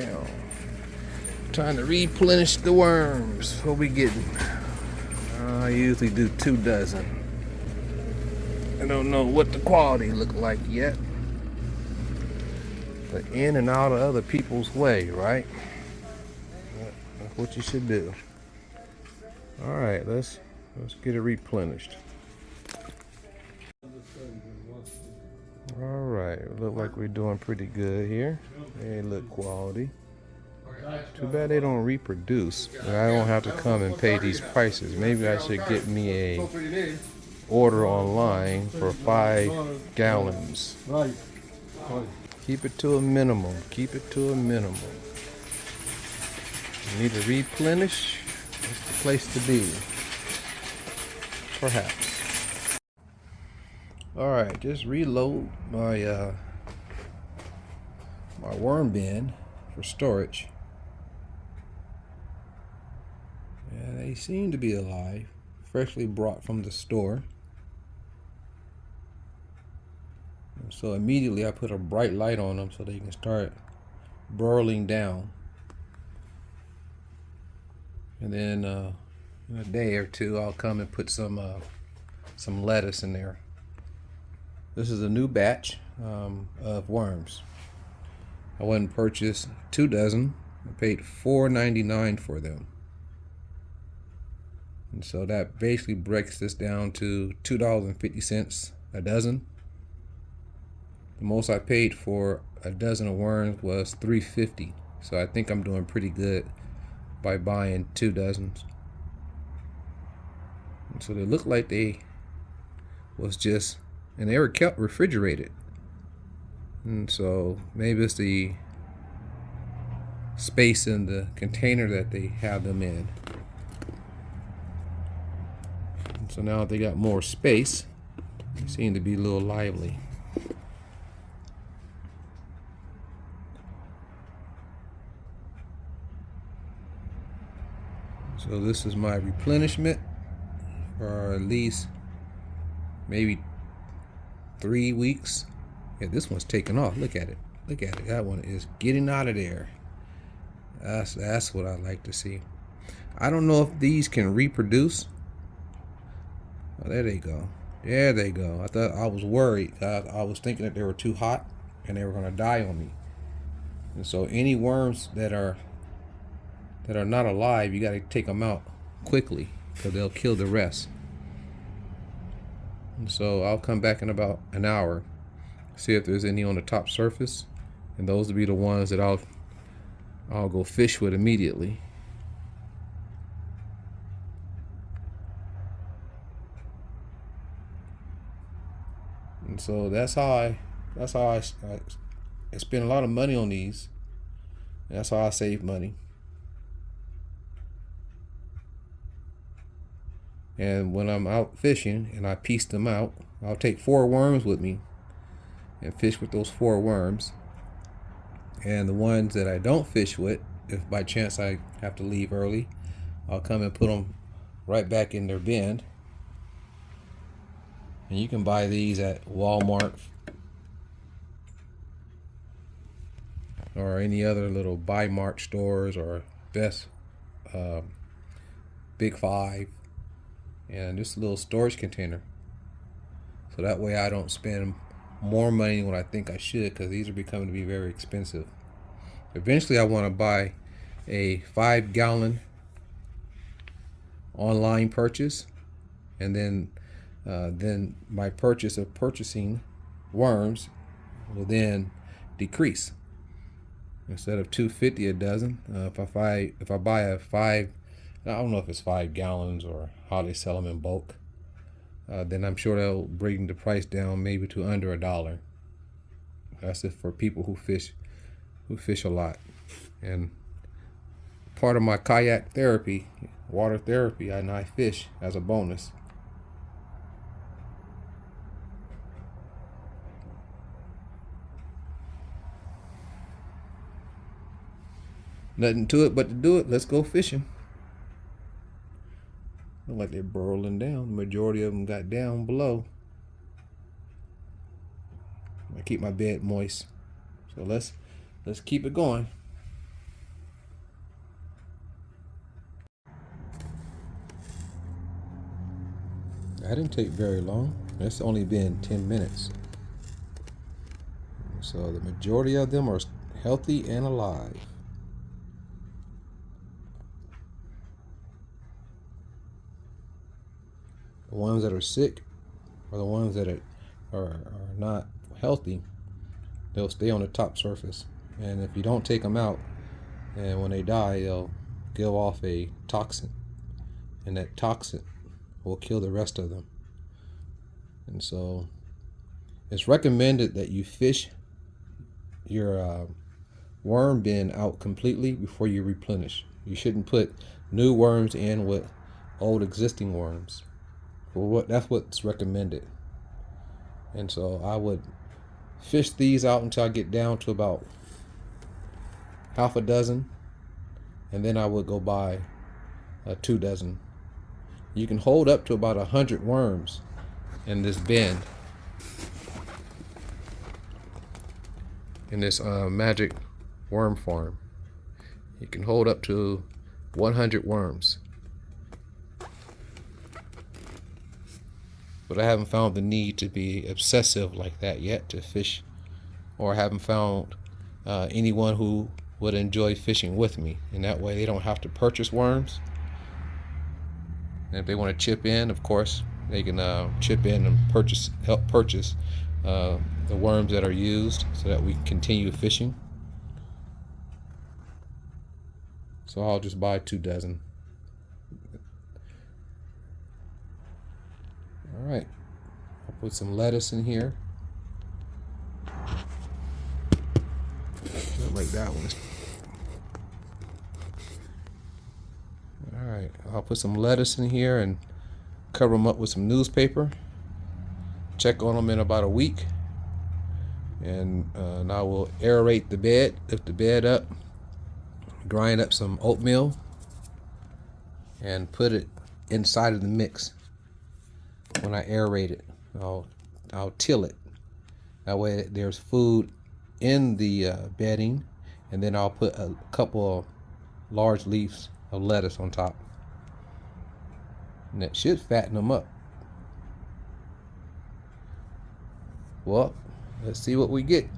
Bam. Trying to replenish the worms. What we getting? I usually do 2 dozen. I don't know what the quality look like yet. But in and out of other people's way, right? That's what you should do. All right, let's get it replenished. All right, look like we're doing pretty good here. Hey, look, quality. Too bad they don't reproduce. I don't have to come and pay these prices. Maybe I should get me a order online for 5 gallons. Keep it to a minimum. Keep it to a minimum. You need to replenish. It's the place to be. Perhaps. All right, just reload my my worm bin for storage. And they seem to be alive, freshly brought from the store. And so immediately I put a bright light on them so they can start burrowing down. And then in a day or two, I'll come and put some lettuce in there. This is a new batch of worms. I went and purchased 2 dozen. I paid $4.99 for them. And so that basically breaks this down to $2.50 a dozen. The most I paid for a dozen of worms was $3.50. So I think I'm doing pretty good by buying 2 dozens. And so they look like they was just, and they were kept refrigerated. And so maybe it's the space in the container that they have them in. And so now they got more space, they seem to be a little lively. So this is my replenishment for at least maybe 3 weeks. Yeah, this one's taking off. Look at it. Look at it. That one is getting out of there. That's what I like to see. I don't know if these can reproduce. Oh, there they go. There they go. I was worried. I was thinking that they were too hot and they were going to die on me. And so any worms that are not alive, you got to take them out quickly because they'll kill the rest. And so I'll come back in about an hour, see if there's any on the top surface, and those will be the ones that I'll go fish with immediately. And so that's how I spend a lot of money on these. And that's how I save money. And when I'm out fishing and I piece them out, I'll take 4 worms with me and fish with those 4 worms. And the ones that I don't fish with, if by chance I have to leave early, I'll come and put them right back in their bin. And you can buy these at Walmart or any other little Buy Mart stores or Best, Big 5. And just a little storage container. So that way I don't spend more money than what I think I should, because these are becoming to be very expensive. Eventually I want to buy a 5-gallon online purchase, and then my purchase of purchasing worms will then decrease. Instead of $2.50 a dozen, if I buy a 5, I don't know if it's 5 gallons or how they sell them in bulk, then I'm sure they'll bring the price down maybe to under $1. That's it for people who fish a lot. And part of my kayak therapy, water therapy, and I fish as a bonus. Nothing to it but to do it. Let's go fishing. Look like they're burrowing down. The majority of them got down below. I keep my bed moist. So let's keep it going. That didn't take very long. It's only been 10 minutes. So the majority of them are healthy and alive. The ones that are sick, or the ones that are not healthy, they'll stay on the top surface. And if you don't take them out, and when they die, they'll give off a toxin. And that toxin will kill the rest of them. And so it's recommended that you fish your worm bin out completely before you replenish. You shouldn't put new worms in with old existing worms. Well, that's what's recommended. And so I would fish these out until I get down to about half a dozen, and then I would go buy 2 dozen. You can hold up to about 100 worms in this bin, in this magic worm farm. You can hold up to 100 worms. But I haven't found the need to be obsessive like that yet to fish, or I haven't found anyone who would enjoy fishing with me. And that way they don't have to purchase worms. And if they want to chip in, of course, they can chip in and help purchase the worms that are used so that we can continue fishing. So I'll just buy 2 dozen. All right, I'll put some lettuce in here. Not like that one. All right, I'll put some lettuce in here and cover them up with some newspaper. Check on them in about a week, and I will aerate the bed, lift the bed up, grind up some oatmeal, and put it inside of the mix. When I aerate it, I'll till it. That way there's food in the bedding, and then I'll put a couple of large leaves of lettuce on top. And that should fatten them up. Well, let's see what we get.